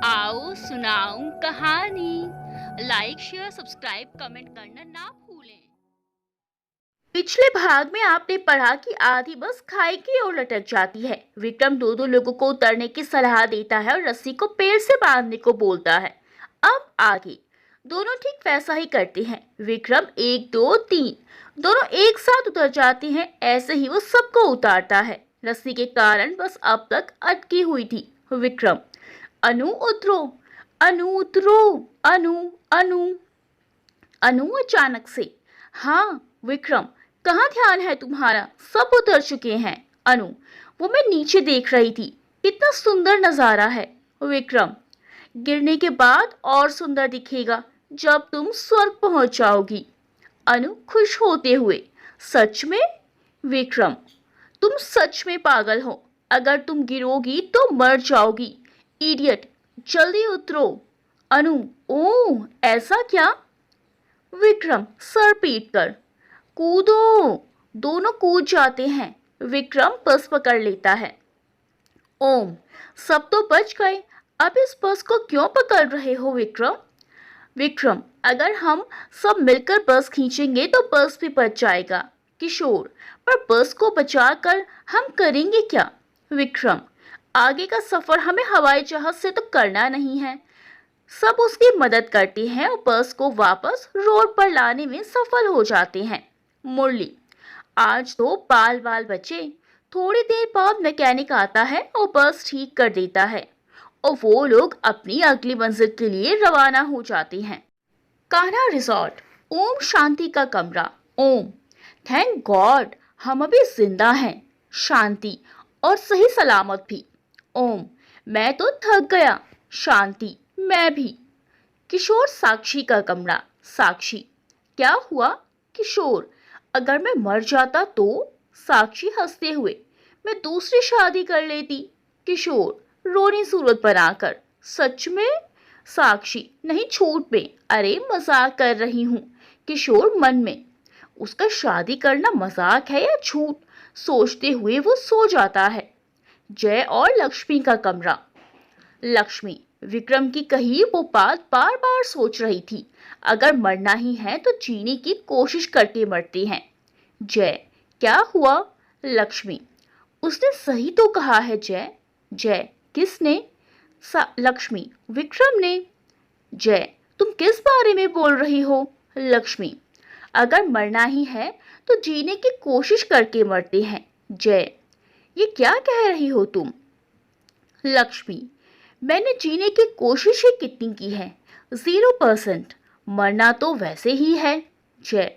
आओ सुनाऊं कहानी। लाइक शेयर सब्सक्राइब कमेंट करना ना भूलें। पिछले भाग में आपने पढ़ा कि आधी बस खाई की ओर लटक जाती है। विक्रम दो दो लोगों को उतरने की सलाह देता है और रस्सी को पेड़ से बांधने को बोलता है। अब आगे दोनों ठीक वैसा ही करते हैं। विक्रम 1 2 3 दोनों एक साथ उतर जाते हैं। ऐसे ही वो सबको उतारता है। रस्सी के कारण बस अब तक अटकी हुई थी। विक्रम, अनु उतरो, अनु उतरो, अनु, अनु। अनु अचानक से, हाँ विक्रम, कहाँ ध्यान है तुम्हारा? सब उतर चुके हैं। अनु, वो मैं नीचे देख रही थी, कितना सुंदर नजारा है। विक्रम, गिरने के बाद और सुंदर दिखेगा जब तुम स्वर्ग पहुंच जाओगी। अनु खुश होते हुए, सच में? विक्रम, तुम सच में पागल हो। अगर तुम गिरोगी तो मर जाओगी। इडियट, जल्दी उतरो। अनु, ओह ऐसा क्या? विक्रम सर पीट कर, कूदो। दोनों कूद जाते हैं। विक्रम बस पकड़ लेता है। ओम, सब तो बच गए। अब इस बस को क्यों पकड़ रहे हो विक्रम? विक्रम, अगर हम सब मिलकर बस खींचेंगे तो बस भी बच जाएगा। किशोर, पर बस को बचाकर हम करेंगे क्या? विक्रम, आगे का सफर हमें हवाई जहाज से तो करना नहीं है। सब उसकी मदद करते हैं और बस को वापस रोड पर लाने में सफल हो जाते हैं। मुरली, आज तो बाल बाल बचे। थोड़ी देर बाद मैकेनिक आता है और बस ठीक कर देता है और वो लोग अपनी अगली मंजिल के लिए रवाना हो जाते हैं। कान्हा रिजॉर्ट। ओम शांति का कमरा। ओम, थैंक गॉड हम अभी जिंदा हैं। शांति, और सही सलामत भी। ओम, मैं तो थक गया। शांति, मैं भी। किशोर साक्षी का कमरा। साक्षी, क्या हुआ? किशोर, अगर मैं मर जाता तो? साक्षी हंसते हुए, मैं दूसरी शादी कर लेती। किशोर रोनी सूरत बनाकर, सच में? साक्षी, नहीं छूट में, अरे मजाक कर रही हूँ। किशोर मन में, उसका शादी करना मजाक है या झूठ? सोचते हुए वो सो जाता है। जय और लक्ष्मी का कमरा। लक्ष्मी, विक्रम की कही वो बात बार बार सोच रही थी। अगर मरना ही है तो जीने की कोशिश करके मरते हैं। जय, क्या हुआ? लक्ष्मी, उसने सही तो कहा है जय। जय, किसने? लक्ष्मी, विक्रम ने। जय, तुम किस बारे में बोल रही हो? लक्ष्मी, अगर मरना ही है तो जीने की कोशिश करके मरते हैं। जय, ये क्या कह रही हो तुम? लक्ष्मी, मैंने जीने की कोशिश ही कितनी की है? 0%। मरना तो वैसे ही है। जय,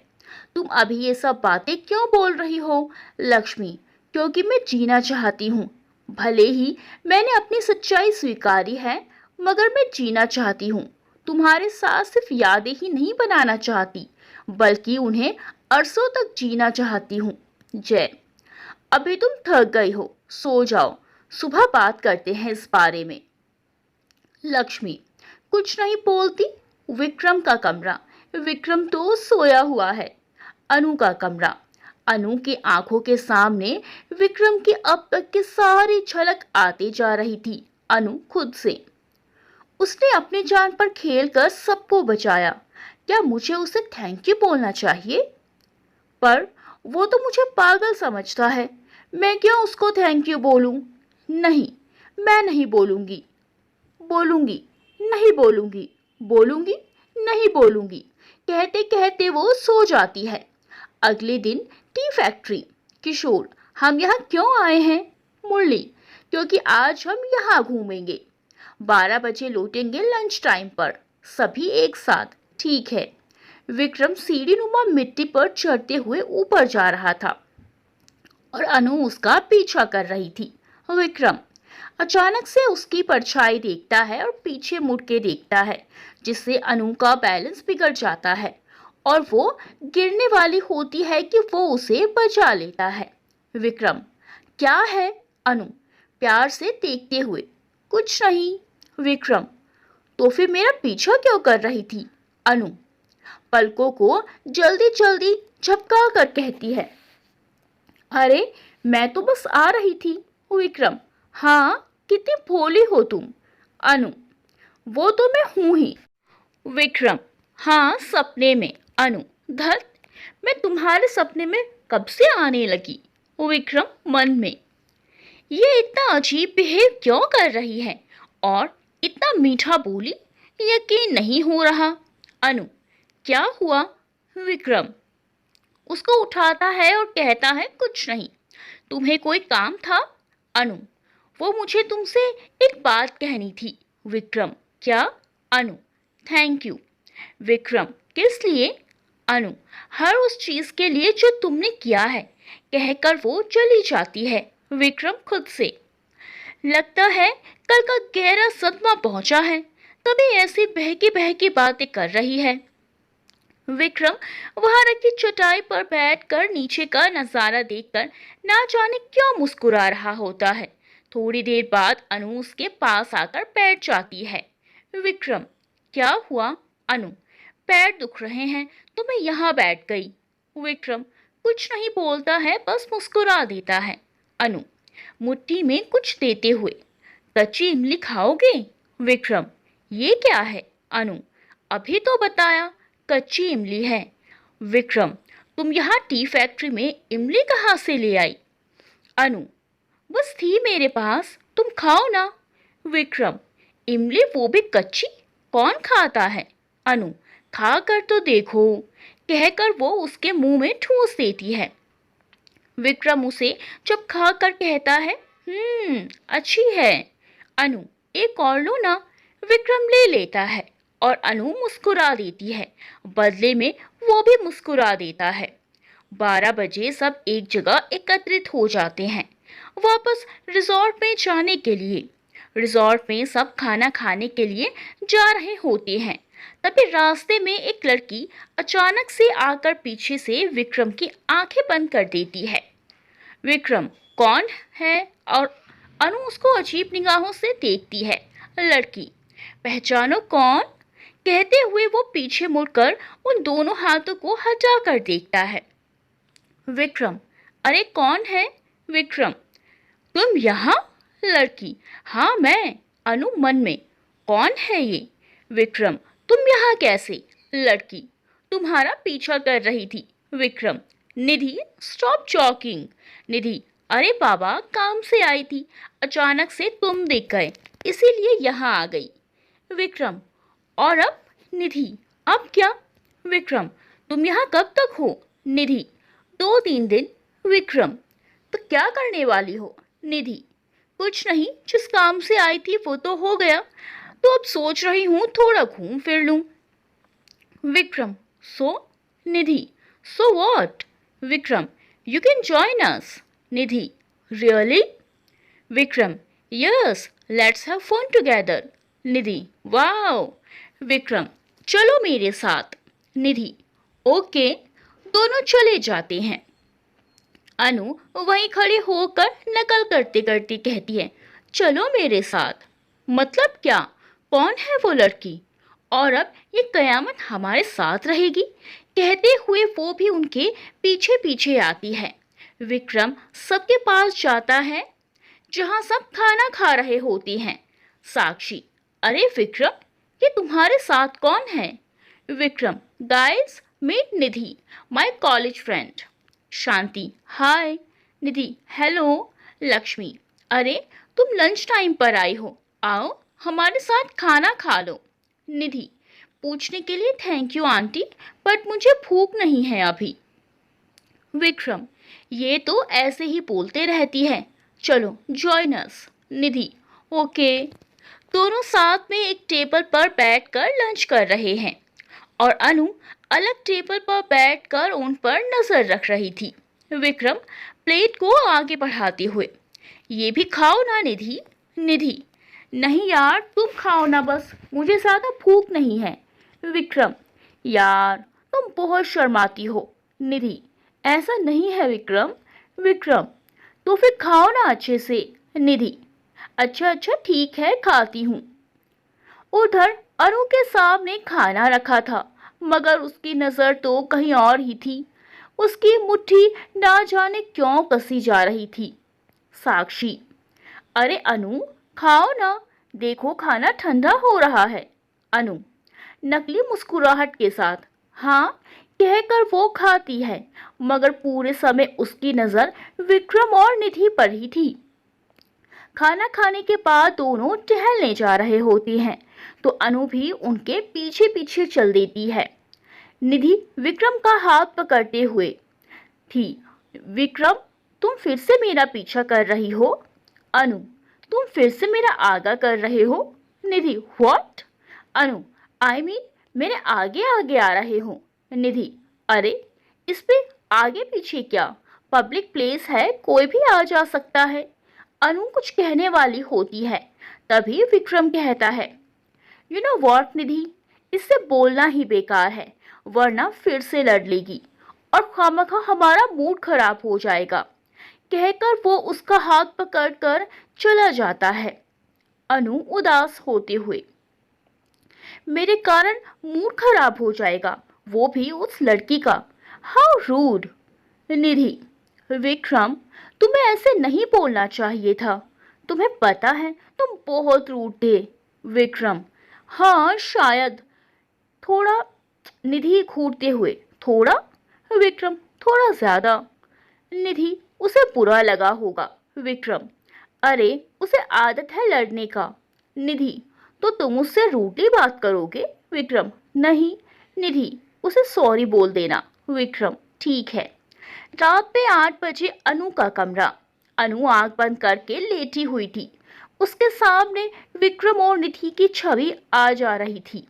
तुम अभी ये सब बातें क्यों बोल रही हो? लक्ष्मी, क्योंकि मैं जीना चाहती हूँ। भले ही मैंने अपनी सच्चाई स्वीकारी है, मगर मैं जीना चाहती हूँ। तुम्हारे साथ सिर्फ यादें ही नहीं बनाना चाहती, बल्कि उन्हें अरसों तक जीना चाहती हूँ। जय, अभी तुम थक गई हो, सो जाओ। सुबह बात करते हैं इस बारे में। लक्ष्मी, कुछ नहीं बोलती। विक्रम का कमरा। विक्रम तो सोया हुआ है। अनु का कमरा। अनु की आंखों के सामने विक्रम की अब तक की सारी झलक आती जा रही थी। अनु खुद से, उसने अपनी जान पर खेलकर सबको बचाया। क्या मुझे उसे थैंक यू बोलना चाहिए? पर वो तो मुझे पागल समझता है। मैं क्यों उसको थैंक यू बोलूं? नहीं, मैं नहीं बोलूंगी। बोलूंगी, नहीं बोलूंगी, बोलूंगी, नहीं बोलूंगी, कहते कहते वो सो जाती है। अगले दिन टी फैक्ट्री। किशोर, हम यहाँ क्यों आए हैं? मुरली, क्योंकि आज हम यहाँ घूमेंगे। 12 बजे लौटेंगे लंच टाइम पर, सभी एक साथ, ठीक है? विक्रम सीढ़ी नुमा मिट्टी पर चढ़ते हुए ऊपर जा रहा था और अनु उसका पीछा कर रही थी। विक्रम अचानक से उसकी परछाई देखता है और पीछे मुड़ के देखता है, जिससे अनु का बैलेंस बिगड़ जाता है और वो गिरने वाली होती है कि वो उसे बचा लेता है। विक्रम, क्या है? अनु प्यार से देखते हुए, कुछ नहीं। विक्रम, तो फिर मेरा पीछा क्यों कर रही थी? अनु पलकों को जल्दी जल्दी झपका कर कहती है, अरे मैं तो बस आ रही थी। विक्रम, हाँ, कितनी भोली हो तुम। अनु, वो तो मैं हूं ही। विक्रम, हाँ सपने में। अनु, धत, मैं तुम्हारे सपने में कब से आने लगी। विक्रम मन में, ये इतना अजीब बिहेव क्यों कर रही है और इतना मीठा बोली, यकीन नहीं हो रहा। अनु, क्या हुआ। विक्रम उसको उठाता है और कहता है कुछ नहीं, तुम्हें कोई काम था। अनु, वो मुझे तुमसे एक बात कहनी थी। विक्रम, क्या। अनु, थैंक यू। विक्रम, किस लिए। अनु, हर उस चीज के लिए जो तुमने किया है, कहकर वो चली जाती है। विक्रम खुद से, लगता है कल का गहरा सदमा पहुंचा है, तभी ऐसी बहकी बहकी बातें कर रही है। विक्रम वहां रखी चटाई पर बैठकर नीचे का नजारा देखकर ना जाने क्यों मुस्कुरा रहा होता है। थोड़ी देर बाद अनु उसके पास आकर बैठ जाती है। विक्रम, क्या हुआ। अनु, पैर दुख रहे हैं तो मैं यहाँ बैठ गई। विक्रम कुछ नहीं बोलता है, बस मुस्कुरा देता है। अनु मुट्ठी में कुछ देते हुए, कच्ची इमली खाओगे। विक्रम, ये क्या है। अनु, अभी तो बताया कच्ची इमली है। विक्रम, तुम यहाँ टी फैक्ट्री में इमली कहाँ से ले आई। अनु, बस थी मेरे पास, तुम खाओ ना। विक्रम, इमली वो भी कच्ची, कौन खाता है। अनु, खा कर तो देखो, कहकर वो उसके मुंह में ठूस देती है। विक्रम उसे जब खा कर कहता है, अच्छी है। अनु, एक और लो ना। विक्रम ले लेता है और अनु मुस्कुरा देती है, बदले में वो भी मुस्कुरा देता है। 12 बजे सब एक जगह एकत्रित हो जाते हैं, वापस रिजॉर्ट में जाने के लिए। रिजॉर्ट में सब खाना खाने के लिए जा रहे होते हैं, तभी रास्ते में एक लड़की अचानक से आकर पीछे से विक्रम की आंखें बंद कर देती है। विक्रम, कौन है। और अनु उसको अजीब निगाहों से देखती है। लड़की, पहचानो कौन, कहते हुए वो पीछे मुड़कर उन दोनों हाथों को हटा कर देखता है। विक्रम, अरे कौन है। विक्रम, तुम यहाँ। लड़की, हाँ मैं। अनु मन में, कौन है ये। विक्रम, तुम यहाँ कैसे। लड़की, तुम्हारा पीछा कर रही थी। विक्रम, निधि स्टॉप जॉकिंग। निधि, अरे बाबा काम से आई थी, अचानक से तुम दिख गए, इसीलिए यहाँ आ गई। विक्रम, और अब। निधि, अब क्या। विक्रम, तुम यहाँ कब तक हो। निधि, 2-3 दिन। विक्रम, तो क्या करने वाली हो। निधि, कुछ नहीं, जिस काम से आई थी वो तो हो गया, तो अब सोच रही हूँ थोड़ा घूम फिर लूं। Vikram, so. Nidhi, so what. Vikram, you can join us. Nidhi, really. Vikram, yes, let's have fun together. Nidhi, wow. Vikram, चलो मेरे साथ। निधि, ओके। दोनों चले जाते हैं। अनु वहीं खड़ी होकर नकल करते करते कहती है, चलो मेरे साथ। मतलब क्या, कौन है वो लड़की, और अब ये कयामत हमारे साथ रहेगी, कहते हुए वो भी उनके पीछे पीछे आती है। विक्रम सबके पास जाता है जहां सब खाना खा रहे होते हैं। साक्षी, अरे विक्रम, ये तुम्हारे साथ कौन है। Vikram, guys meet Nidhi, my college friend. Shanti, hi. Nidhi, hello. Lakshmi, अरे तुम लंच टाइम पर आई हो, आओ हमारे साथ खाना खा लो। निधि, पूछने के लिए थैंक यू आंटी, बट मुझे भूख नहीं है अभी। विक्रम, ये तो ऐसे ही बोलते रहती है, चलो जॉइन अस। निधि, ओके। दोनों साथ में एक टेबल पर बैठकर लंच कर रहे हैं और अनु अलग टेबल पर बैठकर उन पर नजर रख रही थी। विक्रम प्लेट को आगे बढ़ाते हुए, ये भी खाओ ना निधि। निधि, नहीं यार तुम खाओ ना, बस मुझे ज़्यादा भूख नहीं है। विक्रम, यार तुम बहुत शर्माती हो। निधि, ऐसा नहीं है विक्रम। विक्रम, तो फिर खाओ ना अच्छे से। निधि, अच्छा अच्छा ठीक है, खाती हूँ। उधर अनु के सामने खाना रखा था, मगर उसकी नज़र तो कहीं और ही थी। उसकी मुट्ठी ना जाने क्यों कसी जा रही थी। साक्षी, अरे अनु खाओ ना, देखो खाना ठंडा हो रहा है। अनु नकली मुस्कुराहट के साथ। हाँ, कहकर वो खाती है, मगर पूरे समय उसकी नजर विक्रम और निधि पर ही थी। खाना खाने के बाद दोनों टहलने जा रहे होती हैं, तो अनु भी उनके पीछे पीछे चल देती है। निधि विक्रम का हाथ पकड़ते हुए थी। विक्रम, तुम फिर से मेरा पीछा कर रही हो? अनु, तुम फिर से मेरा आगा कर रहे हो? निधि, व्हाट? अनु, आई मीन मेरे आगे आगे आ रहे हो। निधि, अरे इस पे आगे पीछे क्या, पब्लिक प्लेस है, कोई भी आ जा सकता है। अनु कुछ कहने वाली होती है, तभी विक्रम कहता है, यू नो व्हाट निधि, इससे बोलना ही बेकार है, वरना फिर से लड़ लेगी और खामखा हमारा मूड खराब हो जाएगा। कहकर वो उसका हाथ पकड़कर चला जाता है। अनु उदास होते हुए, मेरे कारण मूड खराब हो जाएगा, वो भी उस लड़की का, हाउ रूड। निधि, विक्रम, तुम्हें ऐसे नहीं बोलना चाहिए था, तुम्हें पता है तुम बहुत रूड थे। विक्रम, हाँ शायद थोड़ा। निधि घूरते हुए, थोड़ा? विक्रम, थोड़ा ज्यादा। निधि, उसे बुरा लगा होगा। विक्रम, अरे उसे आदत है लड़ने का। निधि, तो तुम उससे रूडली बात करोगे? विक्रम, नहीं। निधि, उसे सॉरी बोल देना। विक्रम, ठीक है। रात में 8 बजे अनु का कमरा। अनु आंख बंद करके लेटी हुई थी। उसके सामने विक्रम और निधि की छवि आ जा रही थी।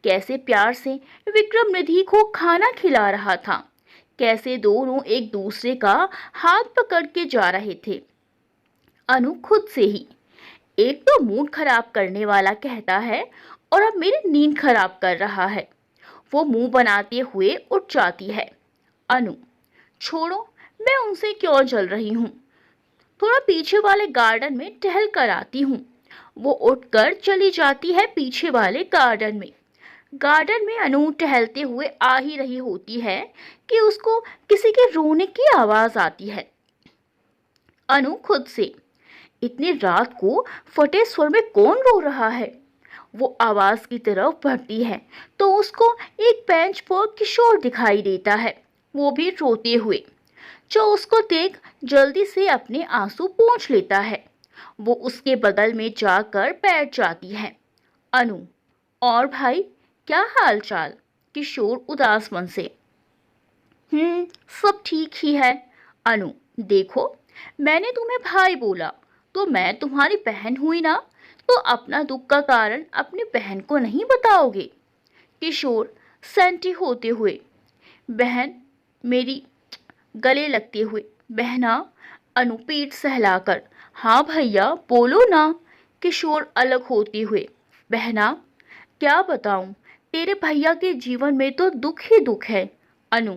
कैसे प्यार से विक्रम निधि को खाना खिला रहा था, कैसे दोनों एक दूसरे का हाथ पकड़ के जा रहे थे। अनु खुद से ही, एक तो मूड खराब करने वाला कहता है और अब मेरी नींद खराब कर रहा है। वो मुंह बनाते हुए उठ जाती है। अनु, छोड़ो, मैं उनसे क्यों जल रही हूँ, थोड़ा पीछे वाले गार्डन में टहल कर आती हूँ। वो उठकर चली जाती है पीछे वाले गार्डन में। गार्डन में अनु टहलते हुए आ ही रही होती है कि उसको किसी के रोने की आवाज आती है। अनु खुद से, इतनी रात को फटे स्वर में कौन रो रहा है? वो आवाज की तरफ बढ़ती है तो उसको एक बेंच पर किशोर दिखाई देता है, वो भी रोते हुए, जो उसको देख जल्दी से अपने आंसू पोंछ लेता है। वो उसके बगल में जाकर बैठ जाती है। अनु, और भाई क्या हाल चाल? किशोर उदास मन से, सब ठीक ही है। अनु, देखो, मैंने तुम्हें भाई बोला तो मैं तुम्हारी बहन हुई ना, तो अपना दुख का कारण अपनी बहन को नहीं बताओगे? किशोर सेंटी होते हुए, बहन मेरी, गले लगते हुए, बहना। अनु पीठ सहलाकर, हाँ भैया बोलो ना। किशोर अलग होते हुए, बहना क्या बताऊं, तेरे भैया के जीवन में तो दुख ही दुख है। अनु,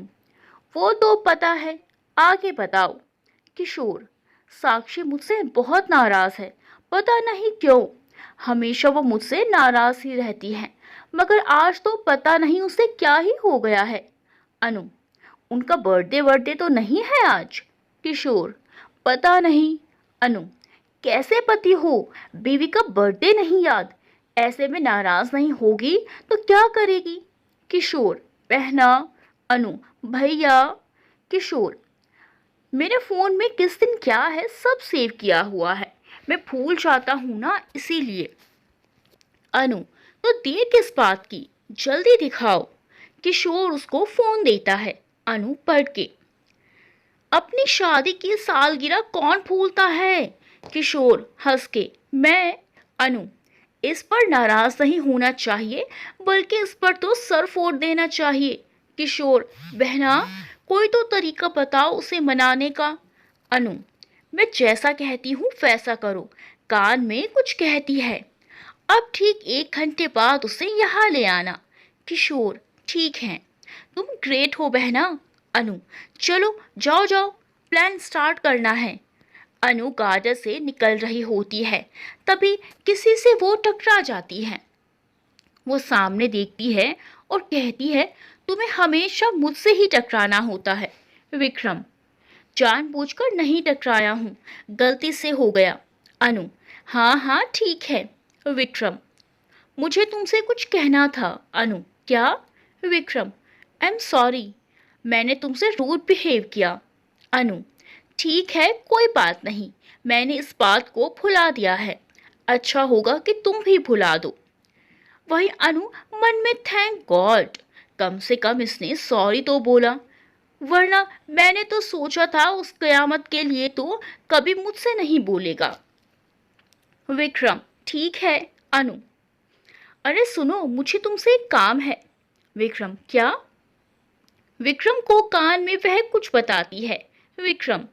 वो तो पता है, आगे बताओ। किशोर, साक्षी मुझसे बहुत नाराज है, पता नहीं क्यों, हमेशा वो मुझसे नाराज ही रहती है, मगर आज तो पता नहीं उसे क्या ही हो गया है। अनु, उनका बर्थडे तो नहीं है आज? किशोर, पता नहीं। अनु, कैसे पति हो, बीवी का बर्थडे नहीं याद, ऐसे में नाराज नहीं होगी तो क्या करेगी? किशोर, बहना। अनु, भैया। किशोर, मेरे फोन में किस दिन क्या है सब सेव किया हुआ है, मैं भूल जाता हूं ना इसीलिए। अनु, तो देर किस बात की, जल्दी दिखाओ। किशोर उसको फोन देता है। अनु पढ़ के, अपनी शादी की सालगिरह कौन भूलता है? किशोर हंस के, मैं। अनु, इस पर नाराज नहीं होना चाहिए, बल्कि इस पर तो सर फोड़ देना चाहिए। किशोर, बहना कोई तो तरीका बताओ उसे मनाने का। अनु, मैं जैसा कहती हूँ वैसा करो, कान में कुछ कहती है, अब ठीक 1 घंटे बाद उसे यहाँ ले आना। किशोर, ठीक है, तुम ग्रेट हो बहना। अनु, चलो जाओ जाओ, प्लान स्टार्ट करना है। अनु गार्डन से निकल रही होती है, तभी किसी से वो टकरा जाती है। वो सामने देखती है और कहती है, तुम्हें हमेशा मुझसे ही टकराना होता है। विक्रम, जानबूझकर नहीं टकराया हूँ, गलती से हो गया। अनु, हाँ हाँ ठीक है। विक्रम, मुझे तुमसे कुछ कहना था। अनु, क्या? विक्रम, आई एम सॉरी, मैंने तुमसे रूड बिहेव किया। अनु, ठीक है, कोई बात नहीं, मैंने इस बात को भुला दिया है। अच्छा होगा कि तुम भी भुला दो। वही अनु मन में थैंक गॉड, कम से कम इसने सॉरी तो बोला, वरना मैंने तो सोचा था उस कयामत के लिए तो कभी मुझसे नहीं बोलेगा। विक्रम, ठीक है। अनु, अरे सुनो, मुझे तुमसे एक काम है। विक्रम, क्या? विक्रम को कान में वह कुछ बताती है। विक्रम,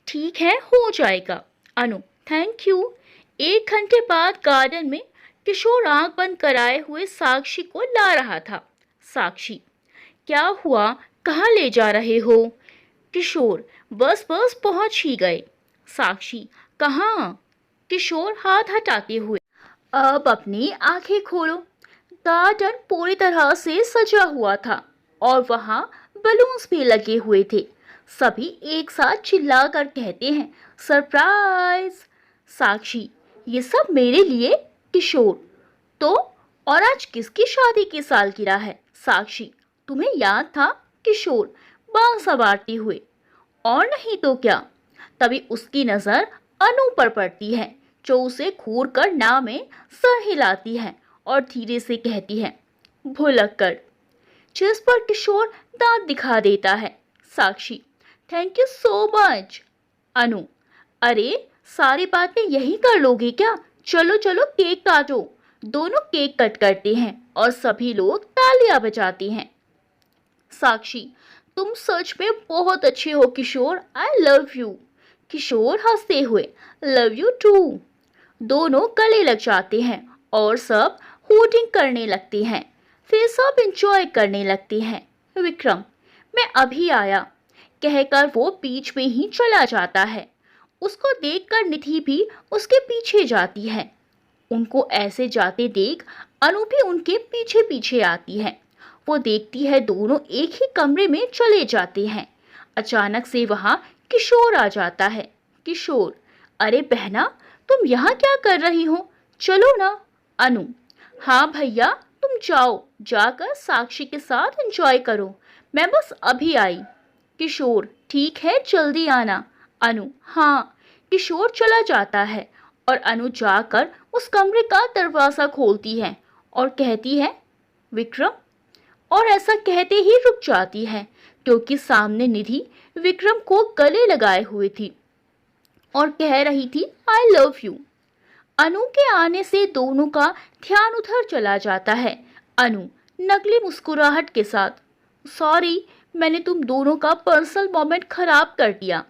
ठीक है, हो जाएगा। अनु, थैंक यू। 1 घंटे बाद गार्डन में किशोर आंख बंद कराए हुए साक्षी को ला रहा था। साक्षी, क्या हुआ, कहाँ ले जा रहे हो? किशोर, बस बस पहुंच ही गए। साक्षी, कहाँ? किशोर हाथ हटाते हुए, अब अपनी आंखें खोलो। गार्डन पूरी तरह से सजा हुआ था और वहां बलून्स भी लगे हुए थे। सभी एक साथ चिल्लाकर कहते हैं, सरप्राइज। साक्षी, ये सब मेरे लिए? किशोर, तो और आज किसकी शादी की सालगिरह है? साक्षी, तुम्हें याद था? किशोर बाल संवारते हुए, और नहीं तो क्या। तभी उसकी नजर अनु पर पड़ती है, जो उसे घूर कर नाव में सर हिलाती है और धीरे से कहती है, भुलक्कड़। जिस पर किशोर दांत दिखा देता है। साक्षी, थैंक यू सो मच। अनु, अरे सारी बातें यही कर लोगे क्या? चलो चलो केक काटो। दोनों केक कट करते हैं और सभी लोग तालियां बजाते हैं। साक्षी, तुम सच में बहुत अच्छे हो किशोर, आई लव यू। किशोर हंसते हुए, लव यू टू। दोनों गले लग जाते हैं और सब होर्डिंग करने लगते हैं। फिर सब इंजॉय करने लगते हैं। विक्रम, मैं अभी आया, कहकर वो बीच में ही चला जाता है। उसको देखकर निधि भी उसके पीछे जाती है। उनको ऐसे जाते देख अनु भी उनके पीछे पीछे आती है। वो देखती है दोनों एक ही कमरे में चले जाते हैं। अचानक से वहां किशोर आ जाता है। किशोर, अरे बहना, तुम यहाँ क्या कर रही हो? चलो ना। अनु, हाँ भैया, तुम जाओ, जाकर साक्षी के साथ एंजॉय करो, मैं बस अभी आई। किशोर, ठीक है, जल्दी आना। अनु, हाँ। किशोर चला जाता है और अनु जाकर उस कमरे का दरवाजा खोलती है और कहती है, विक्रम। और ऐसा कहते ही रुक जाती है, क्योंकि सामने निधि विक्रम को गले लगाए हुए थी और कह रही थी, आई लव यू। अनु के आने से दोनों का ध्यान उधर चला जाता है। अनु नकली मुस्कुराहट के साथ, सॉरी, मैंने तुम दोनों का पर्सनल मोमेंट खराब कर दिया,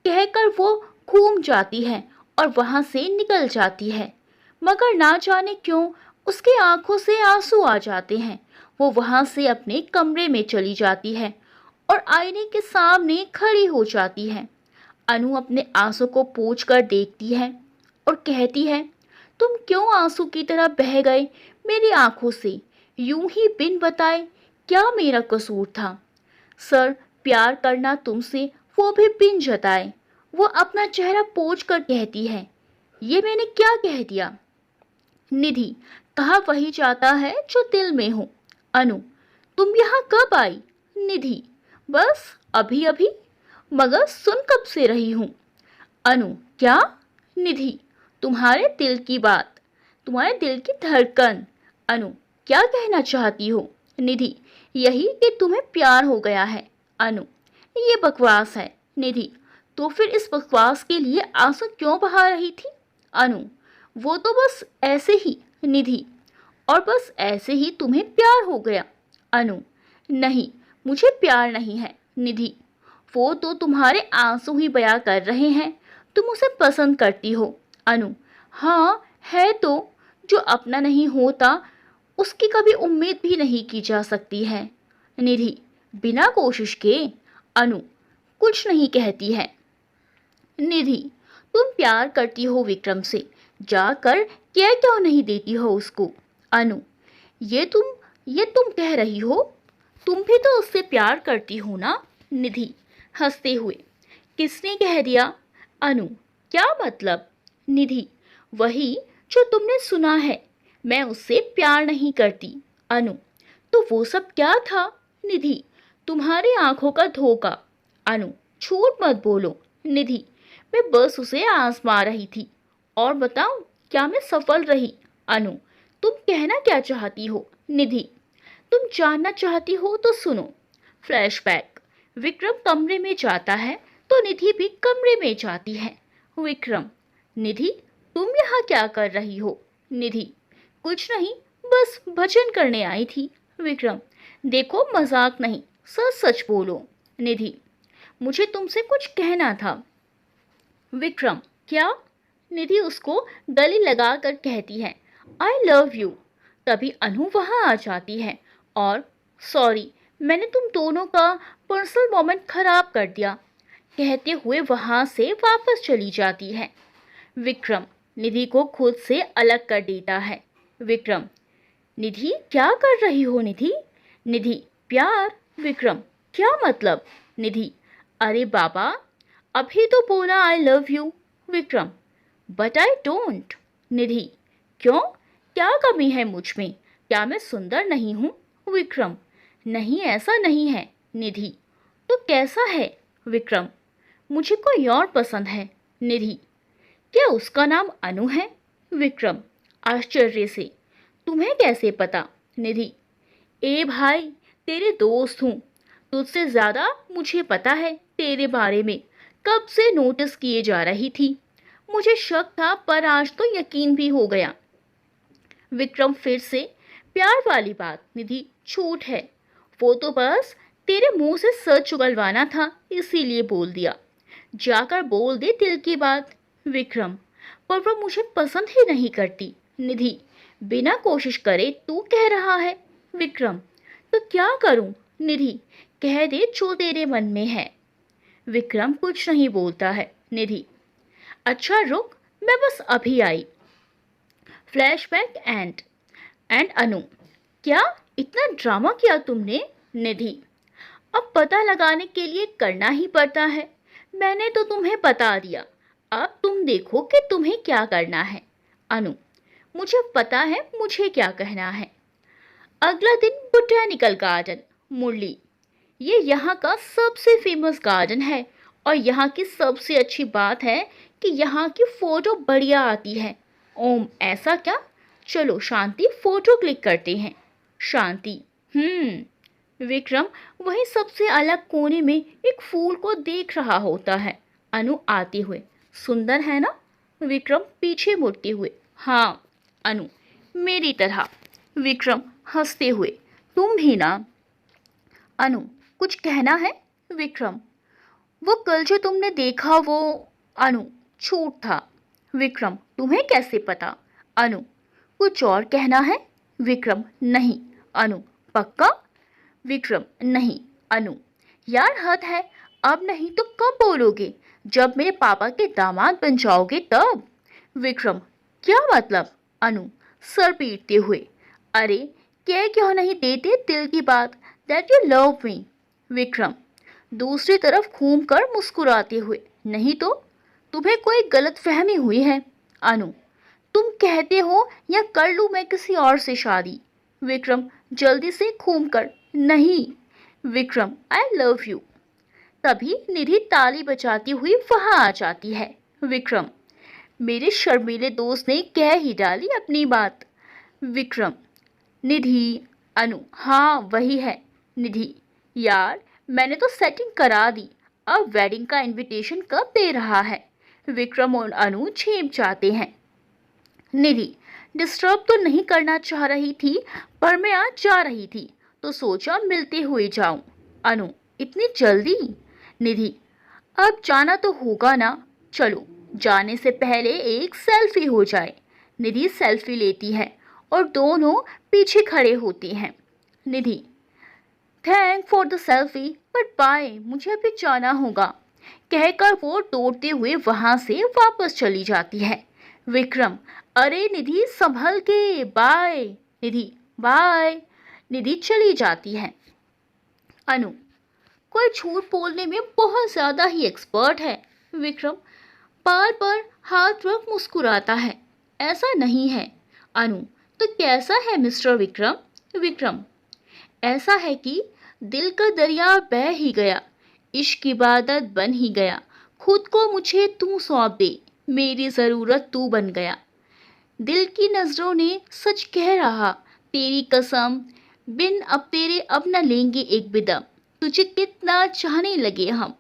कहकर वो घूम जाती है और वहां से निकल जाती है। मगर ना जाने क्यों उसकी आंखों से आंसू आ जाते हैं। वो वहां से अपने कमरे में चली जाती है और आईने के सामने खड़ी हो जाती है। अनु अपने आंसू को पोंछ कर देखती है और कहती है, तुम क्यों आंसू की तरह बह गए मेरी आंखों से, यूं ही बिन बताए? क्या मेरा कसूर था? सर, प्यार करना तुमसे, वो भी बिन जताए। वो अपना चेहरा पोंछ कर कहती है, ये मैंने क्या कह दिया? निधि, कहा वही जाता है जो दिल में हो। अनु, तुम यहाँ कब आई? निधि, बस अभी अभी, मगर सुन कब से रही हूँ। अनु, क्या? निधि, तुम्हारे दिल की बात, तुम्हारे दिल की धड़कन। अनु, क्या कहना चाहती हो? निधि, यही कि तुम्हें प्यार हो गया है। अनु, ये बकवास है। निधि, तो फिर इस बकवास के लिए आंसू क्यों बहा रही थी? अनु, वो तो बस ऐसे ही। निधि, और बस ऐसे ही तुम्हें प्यार हो गया? अनु, नहीं, मुझे प्यार नहीं है। निधि, वो तो तुम्हारे आंसू ही बयां कर रहे हैं, तुम उसे पसंद करती हो। अनु, हाँ है तो, जो अपना नहीं होता उसकी कभी उम्मीद भी नहीं की जा सकती है। निधि, बिना कोशिश के। अनु, कुछ नहीं कहती है। निधि, तुम प्यार करती हो विक्रम से, जाकर क्या क्यों नहीं देती हो उसको? अनु, ये तुम कह रही हो? तुम भी तो उससे प्यार करती हो ना? निधि हंसते हुए, किसने कह दिया? अनु, क्या मतलब? निधि, वही जो तुमने सुना है। मैं उससे प्यार नहीं करती। अनु, तो वो सब क्या था? निधि, तुम्हारी आंखों का धोखा। अनु, झूठ मत बोलो। निधि, मैं बस उसे आजमा रही थी। और बताऊं, क्या मैं सफल रही? अनु, तुम कहना क्या चाहती हो? निधि, तुम जानना चाहती हो तो सुनो। फ्लैशबैक। विक्रम कमरे में जाता है तो निधि भी कमरे में जाती है। विक्रम, निधि, तुम यहाँ क्या कर रही हो? निधि, कुछ नहीं, बस भजन करने आई थी। विक्रम, देखो मजाक नहीं, सच सच बोलो। निधि, मुझे तुमसे कुछ कहना था। विक्रम, क्या? निधि उसको गले लगा कर कहती है, आई लव यू। तभी अनु वहां आ जाती है और सॉरी, मैंने तुम दोनों का पर्सनल मोमेंट खराब कर दिया, कहते हुए वहां से वापस चली जाती है। विक्रम निधि को खुद से अलग कर देता है। विक्रम, निधि क्या कर रही हो? निधि, निधि, प्यार। विक्रम, क्या मतलब? निधि, अरे बाबा, अभी तो बोला I love you. Vikram, but I don't. Nidhi, क्यों? क्या कमी है मुझ में? क्या मैं सुंदर नहीं हूँ? विक्रम, नहीं, ऐसा नहीं है। निधि, तो कैसा है? विक्रम, मुझे कोई और पसंद है। निधि, क्या उसका नाम अनु है? विक्रम आश्चर्य से, तुम्हें कैसे पता? निधि, ए भाई, तेरे दोस्त हूँ, तुझसे ज्यादा मुझे पता है तेरे बारे में, कब से नोटिस किए जा रही थी। मुझे शक था पर आज तो यकीन भी हो गया। विक्रम फिर से, प्यार वाली बात निधि झूठ है, वो तो बस तेरे मुंह से सच उगलवाना था, इसीलिए बोल दिया। जाकर बोल दे दिल की बात। विक्रम, पर वो मुझे पसंद ही नहीं करती। निधि, बिना कोशिश करे तू कह रहा है। विक्रम, तो क्या करूं? निधि, कह दे जो तेरे मन में है। विक्रम कुछ नहीं बोलता है। निधि, अच्छा रुक, मैं बस अभी आई। फ्लैशबैक एंड अनु, क्या इतना ड्रामा किया तुमने? निधि, अब पता लगाने के लिए करना ही पड़ता है, मैंने तो तुम्हें बता दिया, अब तुम देखो कि तुम्हें क्या करना है। अनु, मुझे पता है मुझे क्या कहना है। अगला दिन बोटेनिकल गार्डन, मुरली। ये यहाँ का सबसे फेमस गार्डन है और यहाँ की सबसे अच्छी बात है कि यहाँ की फोटो बढ़िया आती है। ओम, ऐसा क्या? चलो शांति, फोटो क्लिक करते हैं। शांति, विक्रम वहीं सबसे अलग कोने में एक फूल को देख रहा होता है। अनु आते हुए, सुंदर है ना? विक्रम पीछे मुड़ते हुए, हाँ। अनु, मेरी तरह। विक्रम हंसते हुए, तुम भी ना? अनु, कुछ कहना है? विक्रम, वो कल जो तुमने देखा वो। अनु, झूठ था। विक्रम, तुम्हें कैसे पता? अनु, कुछ और कहना है? विक्रम, नहीं। अनु, पक्का? विक्रम, नहीं। अनु, यार हद है, अब नहीं तो कब बोलोगे? जब मेरे पापा के दामाद बन जाओगे तब। विक्रम, क्या मतलब? अनु सर पीटते हुए, अरे कह क्यों नहीं देते दिल की बात, that you love me. Vikram दूसरी तरफ घूम कर मुस्कुराते हुए, नहीं तो तुम्हें कोई गलत फहमी हुई है। अनु, तुम कहते हो या कर लूं मैं किसी और से शादी? विक्रम जल्दी से घूम कर, नहीं। विक्रम, आई लव यू। तभी निधि ताली बजाती हुई वहां आ जाती है। विक्रम, मेरे शर्मीले दोस्त ने कह ही डाली अपनी बात। विक्रम, निधि। अनु, हाँ वही है। निधि, यार मैंने तो सेटिंग करा दी, अब वेडिंग का इनविटेशन कब दे रहा है? विक्रम और अनु छेप जाते हैं। निधि, डिस्टर्ब तो नहीं करना चाह रही थी, पर मैं आज जा रही थी तो सोचा मिलते हुए जाऊं। अनु, इतनी जल्दी? निधि, अब जाना तो होगा ना, चलो जाने से पहले एक सेल्फी हो जाए। निधि सेल्फी लेती है और दोनों पीछे खड़े होते हैं। Nidhi, thank for the selfie but bye, मुझे अभी जाना होगा, कहकर वो दौड़ते हुए वहां से वापस चली जाती है। विक्रम, अरे निधि संभल के, बाय। निधि, बाय। निधि चली जाती है। अनु, कोई झूठ बोलने में बहुत ज्यादा ही एक्सपर्ट है। विक्रम बार बार हाथ रख मुस्कुराता है। ऐसा नहीं है। अनु, तो कैसा है मिस्टर विक्रम? विक्रम, ऐसा है कि दिल का दरिया बह ही गया, इश्क इबादत बन ही गया, खुद को मुझे तू सौंप दे, मेरी ज़रूरत तू बन गया। दिल की नज़रों ने सच कह रहा, तेरी कसम, बिन अब तेरे अब न लेंगे एक भी दम, तुझे कितना चाहने लगे हम।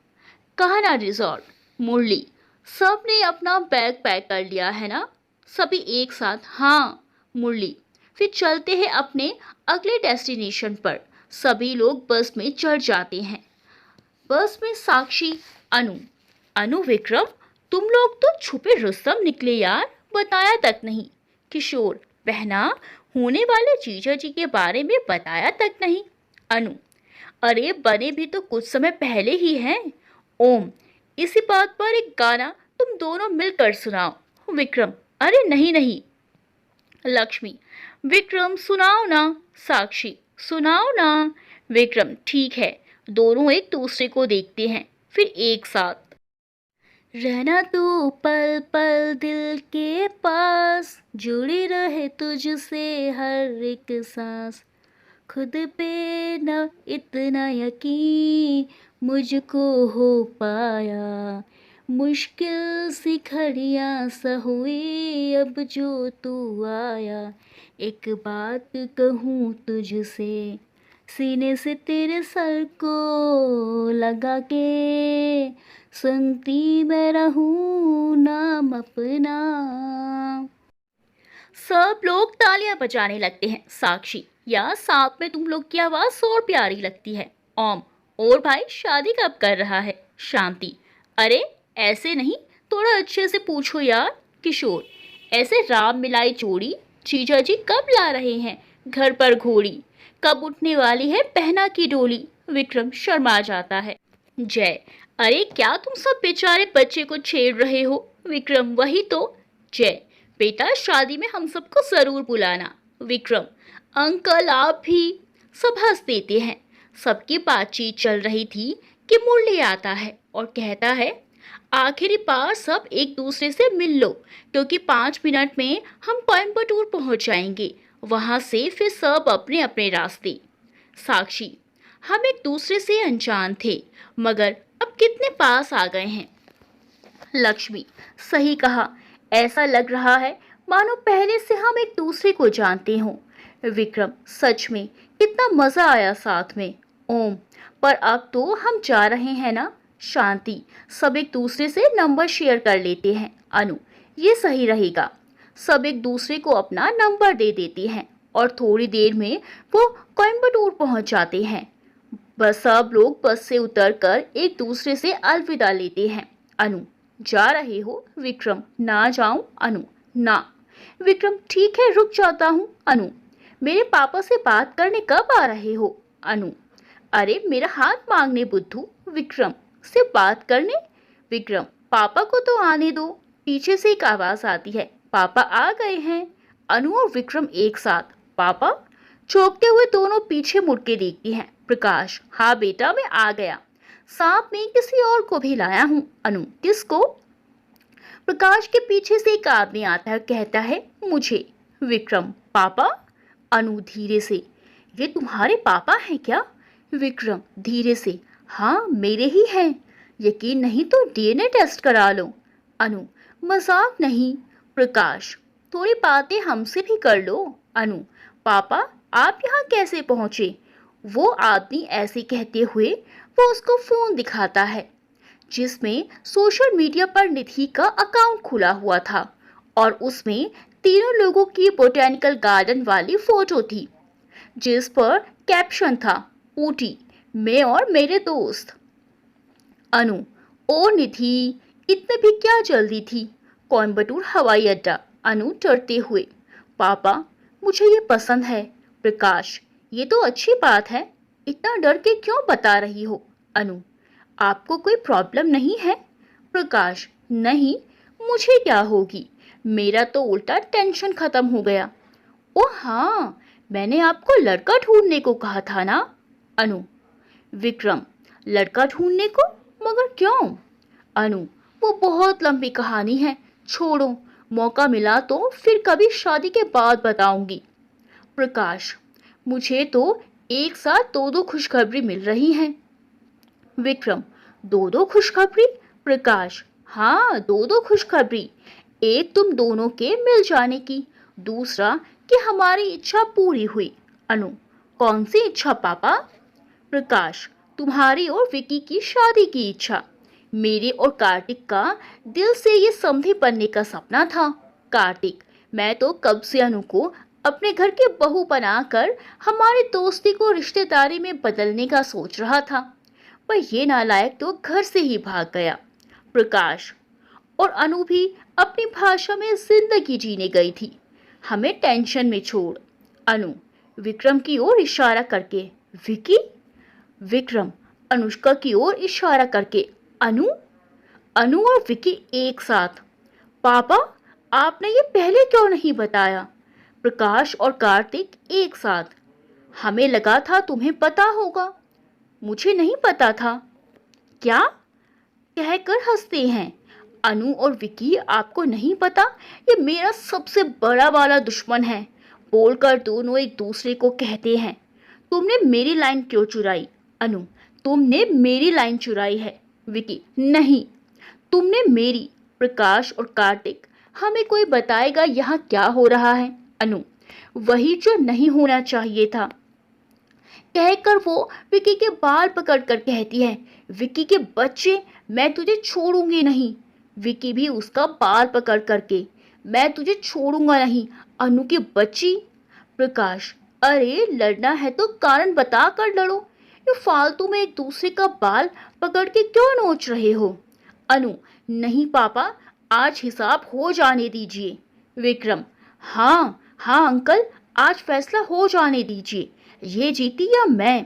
कहना रिजॉर्ट, मुरली, सब ने अपना बैग पैक कर लिया है ना? सभी एक साथ, हाँ। मुरली, फिर चलते हैं अपने अगले डेस्टिनेशन पर। सभी लोग बस में चढ़ जाते हैं। बस में साक्षी, अनु, अनु, विक्रम, तुम लोग तो छुपे रुस्तम निकले यार, बताया तक नहीं। किशोर, बहना, होने वाले जीजा जी के बारे में बताया तक नहीं। अनु, अरे बने भी तो कुछ समय पहले ही हैं। ओम, इसी बात पर एक गाना तुम दोनों मिलकर सुनाओ। विक्रम, अरे नहीं नहीं। लक्ष्मी, विक्रम सुनाओ ना। साक्षी, सुनाओ ना। विक्रम, ठीक है। दोनों एक दूसरे को देखते हैं, फिर एक साथ। रहना तू पल पल दिल के पास, जुड़ी रहे तुझसे हर एक सांस, खुद पे न इतना यकीन मुझको हो पाया, मुश्किल सी घड़ियाँ सहुई अब जो तू आया, एक बात कहूँ तुझसे, सीने से तेरे सर को लगा के सुनती मैं रहूं नाम अपना। सब लोग तालियां बजाने लगते हैं। साक्षी, यार साथ में तुम लोग की आवाज और प्यारी लगती है। ओम, और भाई शादी कब कर रहा है? शांति, अरे ऐसे नहीं, थोड़ा अच्छे से पूछो यार। किशोर, ऐसे राम मिलाई जोड़ी, जीजा जी कब ला रहे हैं घर पर घोड़ी, कब उठने वाली है पहना की डोली। विक्रम शर्मा जाता है। जय, अरे क्या तुम सब बेचारे बच्चे को छेड़ रहे हो? विक्रम, वही तो। जय, बेटा शादी में हम सबको जरूर बुलाना। विक्रम, अंकल आप भी। सब हंस देते हैं। सबकी बातचीत चल रही थी कि मुरली आता है और कहता है, आखिरी बार सब एक दूसरे से मिल लो, क्योंकि 5 मिनट में हम कोयम्बटूर पहुंच जाएंगे, वहां से फिर सब अपने अपने रास्ते। साक्षी, हम एक दूसरे से अनजान थे, मगर अब कितने पास आ गए हैं। लक्ष्मी, सही कहा, ऐसा लग रहा है मानो पहले से हम एक दूसरे को जानते हों। विक्रम, सच में कितना मजा आया साथ में। ओम, पर अब तो हम जा रहे हैं ना। शांति, सब एक दूसरे से नंबर शेयर कर लेते हैं। अनु, ये सही रहेगा। सब एक दूसरे को अपना नंबर दे देते हैं और थोड़ी देर में वो कोयम्बटूर पहुंच जाते हैं। बस सब लोग बस से उतरकर एक दूसरे से अलविदा लेते हैं। अनु, जा रहे हो? विक्रम, ना जाऊं। अनु, ना। विक्रम, ठीक है रुक जाता हूं। अनु, मेरे पापा से बात करने कब आ रहे हो? अनु, अरे मेरा हाथ मांगने बुद्धू। विक्रम, से बात करने? विक्रम, पापा को तो आने दो। पीछे से एक आवाज आती है, पापा आ गए हैं। अनु और विक्रम एक साथ, पापा? चौंकते हुए दोनों पीछे मुड़ के देखती हैं। प्रकाश, हाँ बेटा मैं आ गया, साथ में किसी और को भी लाया हूँ। अनु, किसको? प्रकाश के पीछे से एक आदमी आता है, कहता है, मुझे। विक्रम, पापा? अनु धीरे से, ये तुम्हारे पापा हैं क्या? विक्रम धीरे से, हाँ मेरे ही हैं, यकीन नहीं तो डीएनए टेस्ट करा लो। अनु, मजाक नहीं। प्रकाश, थोड़ी बातें हमसे भी कर लो। अनु, पापा आप यहाँ कैसे पहुँचे? वो आदमी ऐसे कहते हुए वो उसको फोन दिखाता है, जिसमें सोशल मीडिया पर निधि का अकाउंट खुला हुआ था और उसमें तीनों लोगों की बोटेनिकल गार्डन वाली फोटो थी, जिस पर कैप्शन था, ऊटी, मैं और मेरे दोस्त। अनु, ओ निधि, इतने भी क्या जल्दी थी? कोयम्बटूर हवाई अड्डा। अनु डरते हुए, पापा मुझे ये पसंद है। प्रकाश, ये तो अच्छी बात है, इतना डर के क्यों बता रही हो? अनु, आपको कोई प्रॉब्लम नहीं है? प्रकाश, नहीं, मुझे क्या होगी, मेरा तो उल्टा टेंशन खत्म हो गया। ओ हाँ, मैंने आपको लड़का ढूंढने को कहा था ना? अनु, विक्रम, लड़का ढूंढने को? मगर क्यों? अनु, वो बहुत लंबी कहानी है, छोड़ो, मौका मिला तो फिर कभी शादी के बाद बताऊंगी। प्रकाश, मुझे तो एक साथ दो दो खुशखबरी मिल रही हैं। विक्रम, दो दो खुशखबरी? प्रकाश, हाँ, दो दो खुशखबरी। एक तुम दोनों के मिल जाने की, दूसरा कि हमारी इच्छा पूरी हुई। अनु, कौन सी इच्छा पापा? प्रकाश, तुम्हारी और विकी की शादी की इच्छा। मेरे और कार्तिक का दिल से ये समधी बनने का सपना था। कार्तिक, मैं तो कब से अनु को अपने घर की बहू बनाकर हमारी दोस्ती को रिश्तेदारी में बदलने का सोच रहा था, पर ये नालायक तो घर से ही भाग गया। प्रकाश, और अनु भी अपनी भाषा में जिंदगी जीने गई थी, हमें टेंशन में छोड़। अनु, विक्रम की ओर इशारा करके, विकी? विक्रम, अनुष्का की ओर इशारा करके, अनु? अनु और विकी एक साथ। पापा, आपने ये पहले क्यों नहीं बताया? प्रकाश और कार्तिक एक साथ। हमें लगा था तुम्हें पता होगा। मुझे नहीं पता था। क्या? कहकर हंसते हैं। अनु और विकी, आपको नहीं पता? ये मेरा सबसे बड़ा वाला दुश्मन है। बोलकर दोनों एक दूसरे को कहते हैं, तुमने मेरी लाइन क्यों चुराई? अनु, तुमने मेरी लाइन चुराई है। विकी, नहीं, तुमने मेरी। प्रकाश और कार्तिक, हमें कोई बताएगा यहाँ क्या हो रहा है? अनु, वही जो नहीं होना चाहिए था। कहकर वो विकी के बाल पकड़कर कहती है, विकी के बच्चे, मैं तुझे छोड़ूंगी नहीं। विकी भी उसका बाल पकड़ करके, मैं तुझे छोड़ूंगा नहीं, अनु की बच्ची। प्रकाश, अरे लड़ना है तो कारण बता कर लड़ो, ये फालतू में एक दूसरे का बाल पकड़ के क्यों नोच रहे हो? अनु, नहीं पापा, आज हिसाब हो जाने दीजिए। विक्रम, हाँ हाँ अंकल, आज फैसला हो जाने दीजिए, ये जीती या मैं?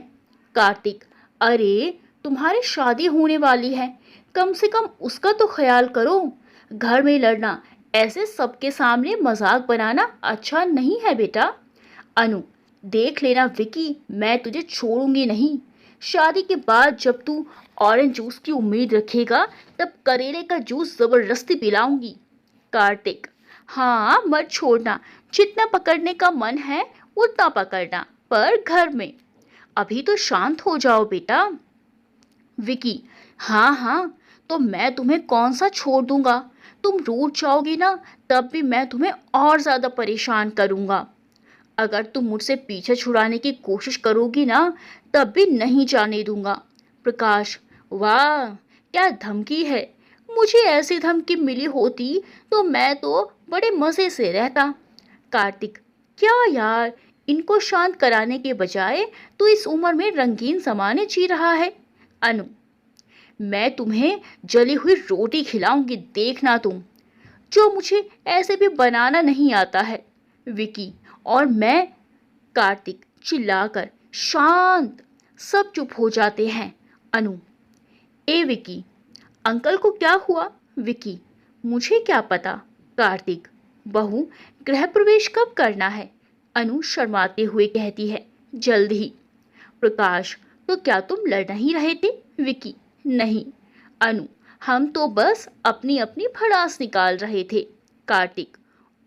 कार्तिक, अरे तुम्हारी शादी होने वाली है, कम से कम उसका तो ख्याल करो। घर में लड़ना, ऐसे सबके सामने मजाक बनाना अच्छा नहीं है बेटा। अनु, देख लेना विकी, मैं तुझे छोड़ूंगी नहीं। शादी के बाद जब तू ऑरेंज जूस की उम्मीद रखेगा, तब करेले का जूस जबरदस्ती पिलाऊंगी। कार्तिक, हाँ मत छोड़ना, जितना पकड़ने का मन है उतना पकड़ना, पर घर में। अभी तो शांत हो जाओ बेटा। विकी, हाँ हाँ, तो मैं तुम्हें कौन सा छोड़ दूंगा? तुम रूठ जाओगी ना, तब भी मैं तुम्हें और ज्यादा परेशान करूंगा। अगर तुम मुझसे पीछे छुड़ाने की कोशिश करोगी ना, तब भी नहीं जाने दूंगा। प्रकाश, वाह क्या धमकी है! मुझे ऐसी धमकी मिली होती तो मैं तो बड़े मजे से रहता। कार्तिक, क्या यार, इनको शांत कराने के बजाय तो इस उम्र में रंगीन ज़माने जी रहा है। अनु, मैं तुम्हें जली हुई रोटी खिलाऊंगी, देखना तुम, जो मुझे ऐसे भी बनाना नहीं आता है। विकी, और मैं। कार्तिक चिल्लाकर, शांत। सब चुप हो जाते हैं। अनु, ए विकी, अंकल को क्या हुआ? विकी, मुझे क्या पता। कार्तिक, बहू, गृह प्रवेश कब करना है? अनु शर्माते हुए कहती है, जल्द ही। प्रकाश, तो क्या तुम लड़ नहीं रहे थे? विकी, नहीं। अनु, हम तो बस अपनी अपनी भड़ास निकाल रहे थे। कार्तिक,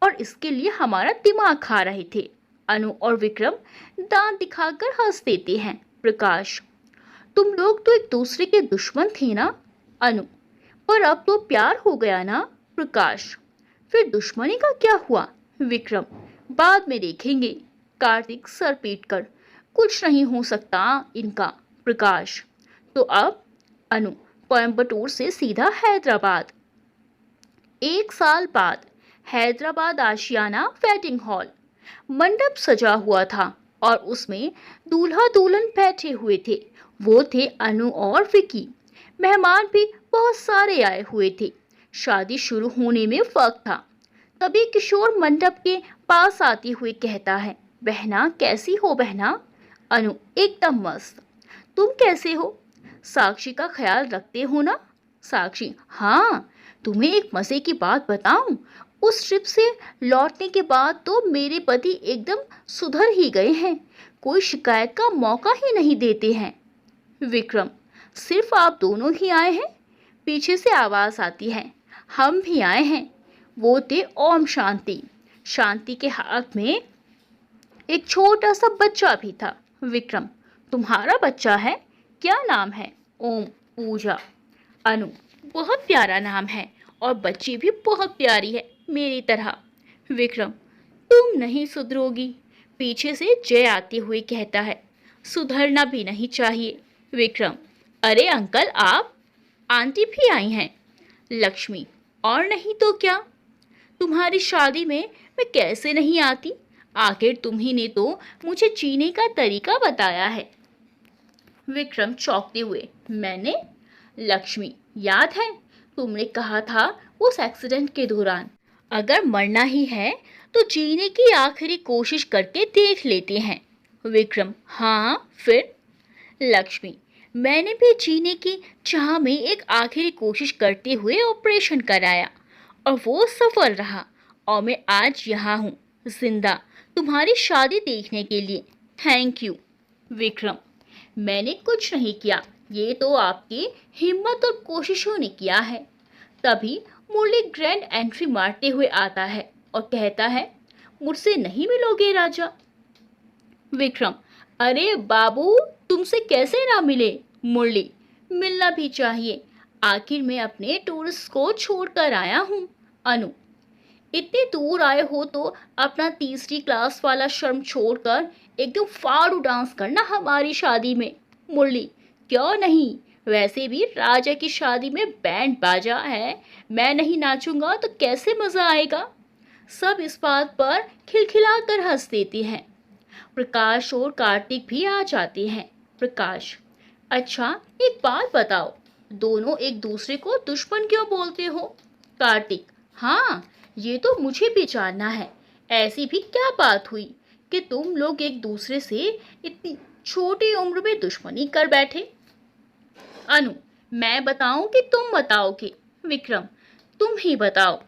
और इसके लिए हमारा दिमाग खा रहे थे। अनु और विक्रम दांत दिखाकर हंस देते हैं। प्रकाश, तुम लोग तो एक दूसरे के दुश्मन थे ना? अनु, पर अब तो प्यार हो गया ना? प्रकाश, फिर दुश्मनी का क्या हुआ? विक्रम, बाद में देखेंगे। कार्तिक सर पीटकर, कुछ नहीं हो सकता इनका। प्रकाश, तो अब? अनु, कोयम्बटूर से सीधा हैदराबाद। 1 साल बाद हैदराबाद आशियाना वेडिंग हॉल। मंडप सजा हुआ था और उसमें दूल्हा दुल्हन बैठे हुए थे। वो थे अनु और विकी। मेहमान भी बहुत सारे आए हुए थे। शादी शुरू होने में वक्त था। तभी किशोर मंडप के पास आते हुए कहता है, बहना कैसी हो बहना? अनु, एकदम मस्त। तुम कैसे हो? साक्षी का ख्याल रखते हो ना? साक्षी, हाँ। तुम्हें एक मजे की बात बताऊं? उस ट्रिप से लौटने के बाद तो मेरे पति एकदम सुधर ही गए हैं, कोई शिकायत का मौका ही नहीं देते हैं। विक्रम, सिर्फ आप दोनों ही आए हैं? पीछे से आवाज आती है, हम भी आए हैं। वो थे ओम शांति। शांति के हाथ में एक छोटा सा बच्चा भी था। विक्रम, तुम्हारा बच्चा है? क्या नाम है? ओम, पूजा। अनु, बहुत प्यारा नाम है और बच्ची भी बहुत प्यारी है, मेरी तरह। विक्रम, तुम नहीं सुधरोगी। पीछे से जय आते हुए कहता है, सुधरना भी नहीं चाहिए। विक्रम, अरे अंकल आप, आंटी भी आई हैं। लक्ष्मी, और नहीं तो क्या, तुम्हारी शादी में मैं कैसे नहीं आती? आखिर तुम्ही ने तो मुझे जीने का तरीका बताया है। विक्रम चौंकते हुए, मैंने? लक्ष्मी, याद है तुमने कहा था उस एक्सीडेंट के दौरान, अगर मरना ही है तो जीने की आखिरी कोशिश करके देख लेते हैं। विक्रम, हाँ फिर? लक्ष्मी, मैंने भी जीने की चाह में एक आखिरी कोशिश करते हुए ऑपरेशन कराया और वो सफल रहा और मैं आज यहाँ हूँ जिंदा तुम्हारी शादी देखने के लिए। Thank you. विक्रम, मैंने कुछ नहीं किया, ये तो आपकी हिम्मत और कोशिशों ने किया है। तभी मुरली ग्रैंड एंट्री मारते हुए आता है और कहता है, मुझसे नहीं मिलोगे राजा? विक्रम, अरे बाबू, तुमसे कैसे ना मिले? मुरली, मिलना भी चाहिए, आखिर मैं अपने टूरिस्ट को छोड़कर आया हूँ। अनु, इतने दूर आए हो तो अपना तीसरी क्लास वाला शर्म छोड़कर एकदम फाड़ू डांस करना हमारी शादी में। मुरली, क्यों नहीं, वैसे भी राजा की शादी में बैंड बाजा है, मैं नहीं नाचूंगा तो कैसे मजा आएगा? सब इस बात पर खिलखिलाकर हंस देते हैं। प्रकाश और कार्तिक भी आ जाते हैं। प्रकाश, अच्छा एक बात बताओ, दोनों एक दूसरे को दुश्मन क्यों बोलते हो? कार्तिक, हाँ ये तो मुझे भी जानना है, ऐसी भी क्या बात हुई कि तुम लोग एक दूसरे से इतनी छोटी उम्र में दुश्मनी कर बैठे? अनु, मैं बताऊं कि तुम बताओगे? विक्रम, तुम ही बताओ।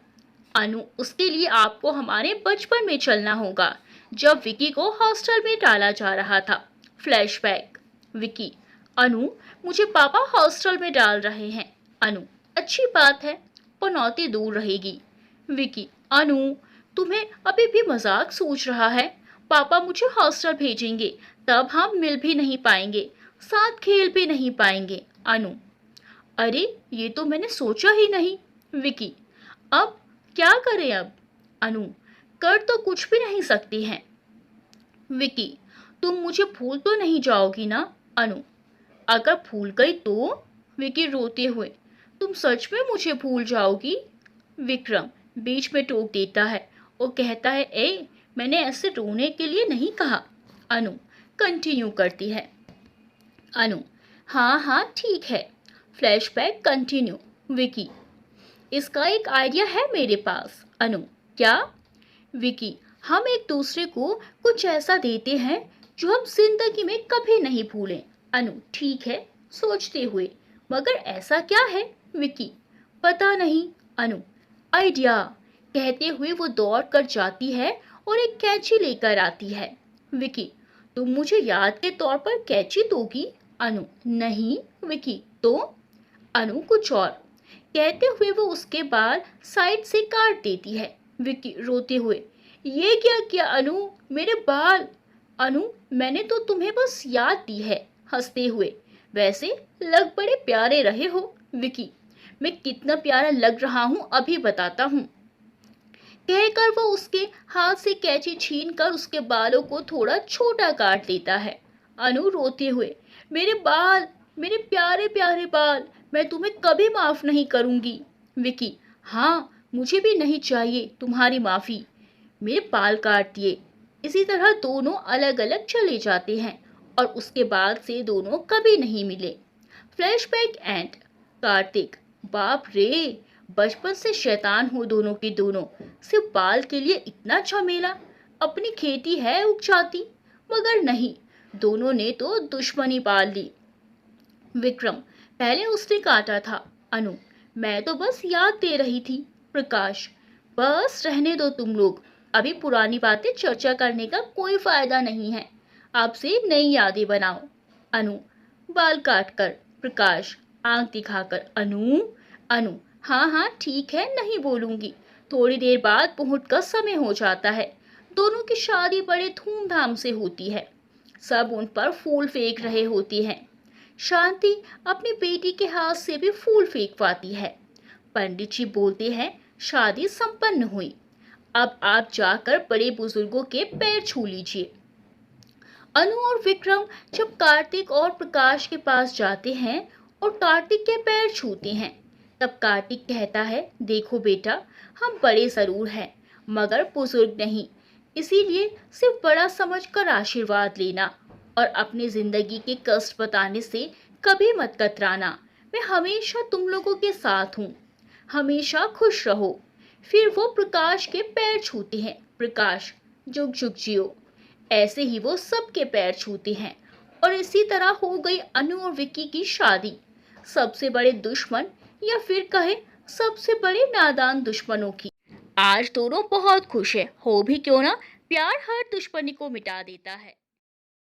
अनु, उसके लिए आपको हमारे बचपन में चलना होगा, जब विकी को हॉस्टल में डाला जा रहा था। फ्लैशबैक। विकी, अनु, मुझे पापा हॉस्टल में डाल रहे हैं। अनु, अच्छी बात है, पनौती दूर रहेगी। विकी, अनु, तुम्हें अभी भी मजाक सूझ रहा है? पापा मुझे हॉस्टल भेजेंगे, तब हम मिल भी नहीं पाएंगे, साथ खेल भी नहीं पाएंगे। अनु, अरे ये तो मैंने सोचा ही नहीं। विकी, अब क्या करें अब? अनु, कर तो कुछ भी नहीं सकती हैं। विकी, तुम मुझे भूल तो नहीं जाओगी ना? अनु, अगर भूल गई तो? विकी रोते हुए, तुम सच में मुझे भूल जाओगी? विक्रम बीच में टोक देता है और कहता है, ए मैंने ऐसे रोने के लिए नहीं कहा। अनु कंटिन्यू करती है। अनु, हाँ हाँ ठीक है। Flashback continue. विकी, इसका एक आइडिया है मेरे पास। अनु, क्या? विकी, हम एक दूसरे को कुछ ऐसा देते हैं जो हम जिंदगी में कभी नहीं भूलें। अनु, ठीक है, सोचते हुए, मगर ऐसा क्या है? विकी, पता नहीं। अनु, आइडिया। कहते हुए वो दौड़ कर जाती है और एक कैंची लेकर आती है। विकी, तुम मुझे याद के तौर पर कैंची दोगी? अनु, नहीं। विकी, तो? अनु, कुछ और। कहते हुए वो उसके बाल साइड से काट देती है। विकी रोते हुए, ये क्या किया अनु, मेरे बाल? अनु, मैंने तो तुम्हें बस याद दी है। हंसते हुए, वैसे लग बड़े प्यारे रहे हो। विकी, मैं कितना प्यारा लग रहा हूँ अभी बताता हूँ। कहकर वो उसके हाथ से कैंची छीन कर उसके बालों को थोड़ा छोटा काट लेता है। अनु रोते हुए, मेरे बाल, मेरे प्यारे प्यारे बाल, मैं तुम्हें कभी माफ नहीं करूंगी। विकी, हाँ मुझे भी नहीं चाहिए तुम्हारी माफी, मेरे बाल काट दिए। इसी तरह दोनों अलग अलग चले जाते हैं और उसके बाद से दोनों कभी नहीं मिले। Flashback and. कार्तिक, बाप रे, बचपन से शैतान हो दोनों के दोनों, सिर्फ बाल के लिए इतना झमेला। अपनी खेती है उग जाती, मगर नहीं, दोनों ने तो दुश्मनी पाल ली। विक्रम, पहले उसने काटा था। अनु, मैं तो बस याद दे रही थी। प्रकाश, बस रहने दो तुम लोग, अभी पुरानी बातें चर्चा करने का कोई फायदा नहीं है, आपसे नई यादें बनाओ। अनु, बाल काट कर। प्रकाश आंख दिखाकर, अनु। अनु, हाँ हाँ ठीक है, नहीं बोलूंगी, थोड़ी देर बाद मुहूर्त का समय हो जाता है। दोनों की शादी बड़े धूमधाम से होती है। सब उन पर फूल फेंक रहे होते हैं। शांति अपनी बेटी के हाथ से भी फूल फेंकवाती है। पंडित जी बोलते हैं, शादी संपन्न हुई। अब आप जाकर बड़े बुजुर्गों के पैर छू लीजिए। अनु और विक्रम जब कार्तिक और प्रकाश के पास जाते हैं और कार्तिक के पैर छूते हैं, तब कार्तिक कहता है, देखो बेटा, हम बड़े जरूर हैं मगर बुजुर्ग नहीं, इसीलिए सिर्फ बड़ा समझकर आशीर्वाद लेना और अपनी जिंदगी के कष्ट बताने से कभी मत कतराना। मैं हमेशा तुम लोगों के साथ हूँ, हमेशा खुश रहो। फिर वो प्रकाश के पैर छूते हैं। प्रकाश, जुग जुग जियो। ऐसे ही वो सबके पैर छूते हैं और इसी तरह हो गई अनु और विक्की की शादी। सबसे बड़े दुश्मन, या फिर कहे सबसे बड़े नादान दुश्मनों की। आज दोनों बहुत खुश है, हो भी क्यों ना, प्यार हर दुश्मनी को मिटा देता है।